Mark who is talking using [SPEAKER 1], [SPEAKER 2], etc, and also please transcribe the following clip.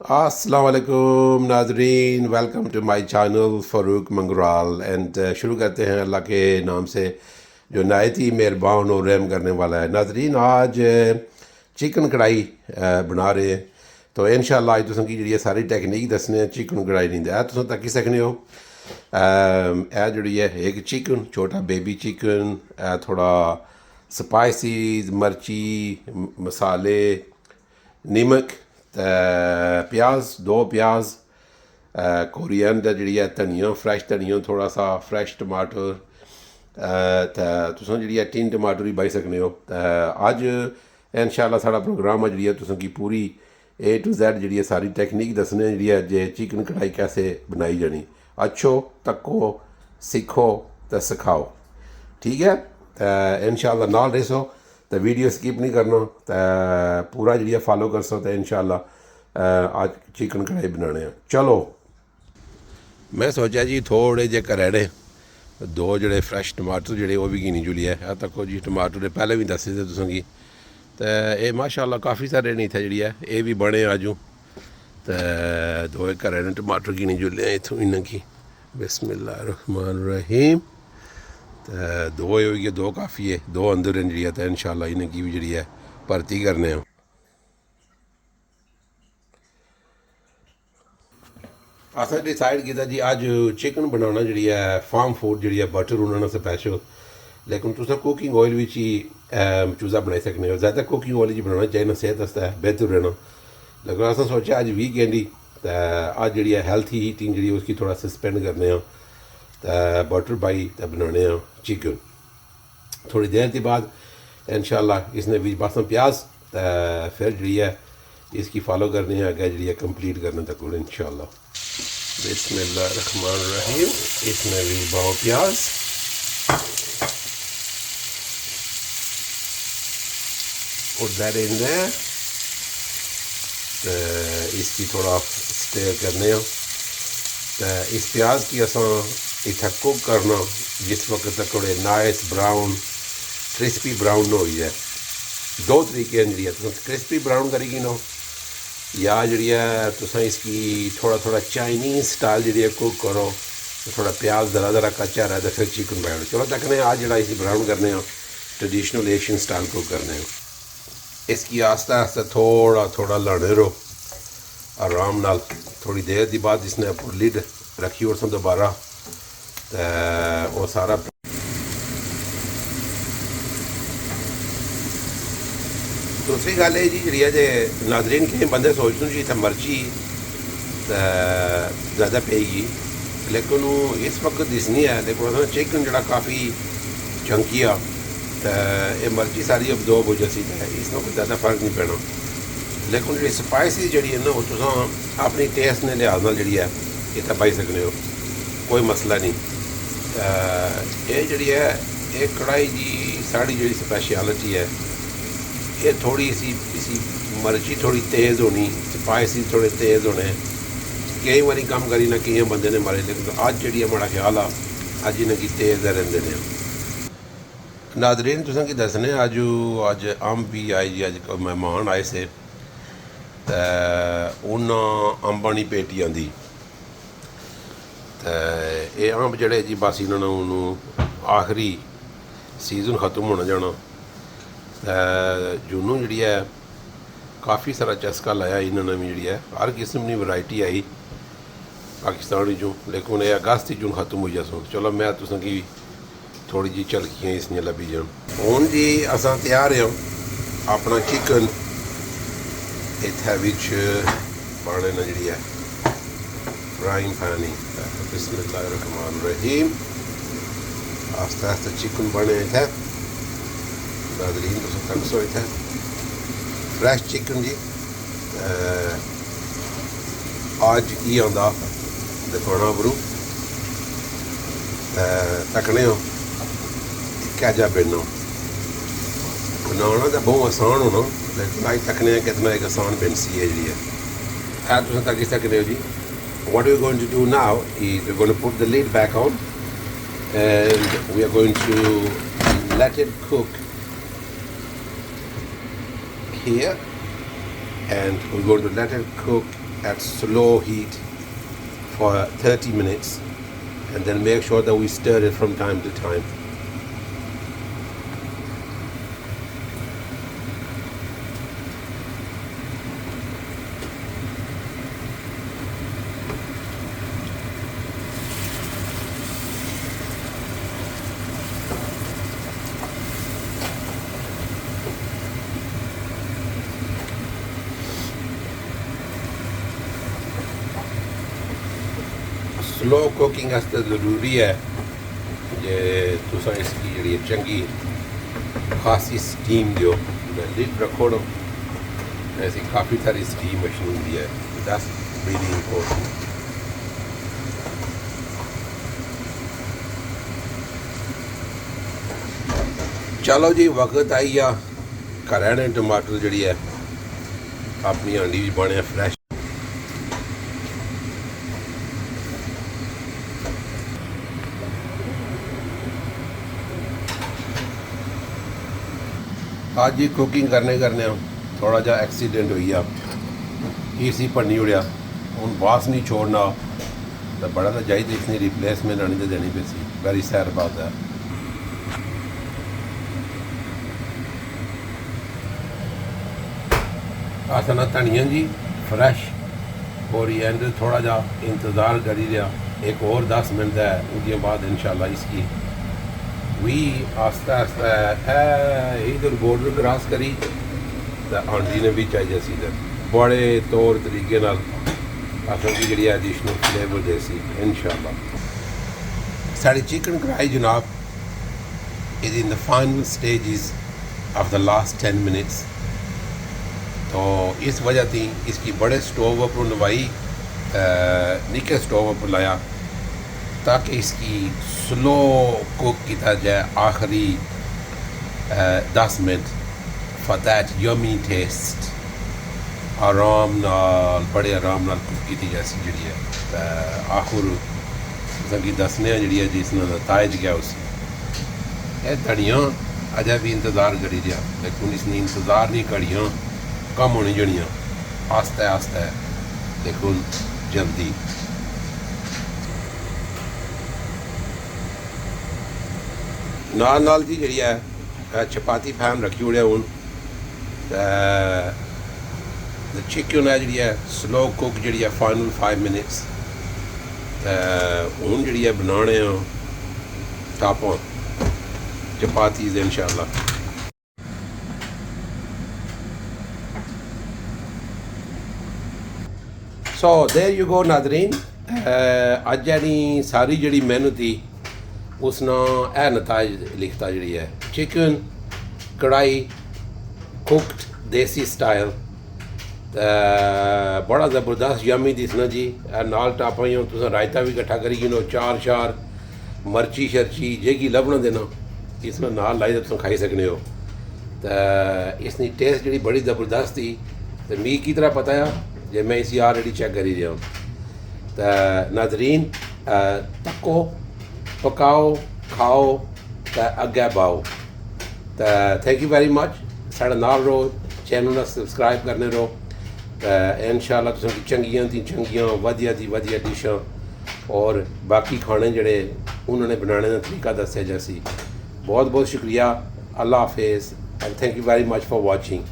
[SPEAKER 1] अस्सलाम वालेकुम नाजरीन, welcome to my channel Farooq Mangral and शुरू करते हैं अल्लाह के नाम से जो नहायत ही मेहरबान और रहम करने वाला है। नाजरीन आज चिकन कढ़ाई बना रहे हैं, तो इंशाल्लाह अज तुसें जी सारी टेक्निक दसने चिकन कढ़ाई नहीं ऐ तुस तक्की सकने हो। ए जी है एक चिकन छोटा बेबी चिकन, थोड़ा स्पाइसीज मर्ची मसाले नमक प्याज दो प्याज कोरिएंडर जी है धनिया फ्रैश धनिया थोड़ा सा फ्रैश टमाटर तुस जी तीन टमाटर भी पाई सकने हो। अज इंशाल्लाह साढ़ा प्रोग्राम है जी तुसें पूरी A to Z जी सारी टेक्निक दसने जी जे चिकन कढ़ाई कैसे बनाई जानी। अच्छो तको सीखो तो सिखाओ, ठीक है। इंशाल्लाह नाल रेसो तो वीडियो स्किप नहीं करना, तो पूरा जी फॉलो कर सो तो इंशाल्लाह आज चिकन कढ़ाई बनाने हैं। चलो मैं सोचा जी थोड़े जे करेड़े दो जोड़े फ्रैश टमाटर जोड़े वो भी गिनी जुली है तको जी टमाटर पहले भी दसे थे तुसें तो ये माशाल्लाह काफ़ी सारे नहीं थे जी ये भी बने आजू तो दो घरें ने टमाटर गिनी जुले इतों इन्हें की बिस्मिल्लाह रहमान रहीम। तो दो हो गए, दो काफ़ी है, दो अंदर हैं जी तो इंशाल्लाह इन्हें की भी जी है भर्ती करने हैं। असें डिसाइड किया जी अज चिकन बनाना जी है फार्म फूड जी है बटर उन्होंने स्पैशल, लेकिन तुस कुकिंग ऑयल भी चूज़ा बनाई सकने हो। ज़्यादा कुकिंग ऑयल बनाना चाहिए सेहत आस्तै बेहतर रहना, लेकिन असें सोचा अज वीकेंड ही तो अज जी हेल्थी ईटिंग जी उसकी थोड़ा सस्पेंड करने तो बटर पाई तो बनाने चिकन। थोड़ी देर के बाद इंशाल्लाह इसने बीच पास प्याज तो फिर जी है इसकी फॉलो करने अगर जी कंप्लीट करने तक इंशाल्लाह। बिस्मिल्लाह रहमान रहीम। इसमें भी पाओ प्याज put that in there, इसकी थोड़ा स्टे करने तो इस प्याज की असा इतना कुक करना जिस वक्त तक थोड़े नाइस ब्राउन क्रिस्पी ब्राउन हो जाए। दो तरीके हैं जी क्रिस्पी ब्राउन करेगी ना या जी तुस इसकी थोड़ा थोड़ा चाइनीज़ स्टाइल जी कुक करो तो थोड़ा प्याज ज़रा ज़रा कच्चा रहा तो फिर चिकन बनाओ। चलो तकने आज जरा इसी ब्राउन करने ट्रेडिशनल एशियन स्टाइल कुक करने इसकी आस्ता आस्ता थोड़ा थोड़ा लाने रहो आराम नाल। थोड़ी देर के बाद इसने लिड रखी और दोबारा तो वो सारा दूसरी गल है जी जे नाजरीन के बंदे सोचते जी इतना मर्ची ज़्यादा पेगी, लेकिन इस वक्त दिसनी है। लेकिन चिकन जरा काफ़ी चंकी आ तो ये मर्ची सारी अब्जॉर्ब हो जाती है, इसमें कोई ज़्यादा फर्क नहीं पैना। लेकिन जी स्पाइसी जी है ना वो तुम अपनी टेस्ट ने लिहाज नाल जी है इतना पाई सकते हो, कोई मसला नहीं। ये जी है ये कढ़ाई जी साड़ी जी स्पैशलिटी है, ये थोड़ी इसी मर्ची थोड़ी तेज़ होनी स्पाइसी थोड़े तेज़ होने कई बारी कम करी ना कई बंदे ने मारे, लेकिन अज जी हमारा ख्याल आ अज इन्हें तेज़ रेंदे ने। नाजरीन तुसें की दसने अज अंब भी आए जी, अज मेहमान आए से तो उन्हें अंबां की पेटी आंदी तो ये अंब जड़े जी बस इन्होंने आखिरी सीजन ख़त्म होना जाना जूनों जी है काफ़ी सारा चस्का लाया इन्होंने भी जी है हर किस्म की वैरायटी आई पाकिस्तान चूँ, लेकिन ये अगस्त जून ख़त्म हो जाए। चलो मैं तुसें की थोड़ी जी झलकियाँ इसनियाँ लभी जान। हूँ जी असां तैयार हैं अपना चिकन इत्थे विच पाने न जी है फ्राइंग पैन ही बिस्मिल्लाह रहमान रहीम। आस्ता आस्ता चिकन बने इत्थे नाजरीन तुस तक सो इत्थे फ्रैश चिकन जी अज की आंदा दिखाना बरू तकने हो कैजा बनना बनाना तो बहुत आसान होना, लेकिन अज तकने कितना एक आसान पेंसी है जी है तुम तकी सकते हो जी। What we're going to do now is we're going to put the lid back on and we are going to let it cook here and we're going to let it cook at slow heat for 30 minutes, and then make sure that we stir it from time to time. Slow cooking आस्ते ज़रूरी है जे तुसा इसकी जी चंगी खासी steam दो, lid रखो ना, ऐसी काफ़ी सारी स्टीम मशीन होती है, दैट्स रियली इम्पोर्टेंट। चलो जी वक्त आई आ घर ने टमाटर जी है अपनी हांडी भी बने फ्रैश। आज ही कुकिंग करने थोड़ा जा एक्सीडेंट हुई आ, इसी भन्नी उड़िया, हूँ बास नहीं छोड़ना तो बड़ा तो चाहिए, इसने रिप्लेसमेंट आनी तो देनी पे सी। Very sad about that. आसना धनिया जी फ्रैश और एंड थोड़ा जा इंतज़ार करी रहा, एक और 10 मिनट है, उसके बाद इंशाल्लाह इसकी भी आस्ता आस्ता इधर बॉर्डर क्रॉस करी तो आंटी ने भी चाहिए सी बड़े तौर तरीके असल की जी एडिशनल फ्लेवर देसी इंशाल्लाह। साड़ी चिकन कढ़ाई जनाब is in the final stages of the last 10 minutes. तो इस वजह थी इसकी बड़े स्टोव पर नवाई, निके स्टोव पर लाया ताकि इसकी स्लो कुक किया जाए आखिरी 10 minute for that yummy taste. आराम नाल बड़े आराम नाल कुक की जैसी जी है आखिर की दसने जी जिस नताज गया उस धड़ियाँ अजय भी इंतज़ार करी रहा, लेकिन इसने इंतज़ार नहीं करियाँ कम होनी जड़ियाँ आस्ते आस्ते देखो जल्दी। नाल जी जी है चपाती फैन रखी उड़े हूँ चिकन है जी स्लो कुक जी है फाइनल 5 मिनट्स हूँ जी बनाने टापों चपातीज इंशाल्लाह। सो देयर यू गो नादरीन, अज जी सारी जी मेहनत थी उसना यह नताज लिखता जी है चिकन कढ़ाई कुकड देसी स्टाइल, बड़ा ज़बरदस्त यमी दिसना जी। नाल टापा ही तुस रायता भी कट्ठा करी गिनो, चार शार मर्ची शर्ची जेगी लभना देना इसमें नाल लाई तुम खाई सकने हो। तो इसकी टेस्ट जी बड़ी ज़बरदस्त थी, तो मी की तरह पता है जे मैं इसी ऑलरेडी चेक करी रहा हूँ। तो नाजरीन तको पकाओ खाओ तो अगे बाओ। तो थैंक यू वेरी मच, साढ़े नाल रहो, चैनल ना सबसक्राइब करने रहो। तो इंशाल्लाह तुम चंगियां थी चंगियां वधिया थी वधिया डिशां और बाकी खाने जड़े उन्होंने बनाने का तरीका दसिया जैसी। बहुत बहुत शुक्रिया, अल्लाह हाफिज़ and thank you very much for watching.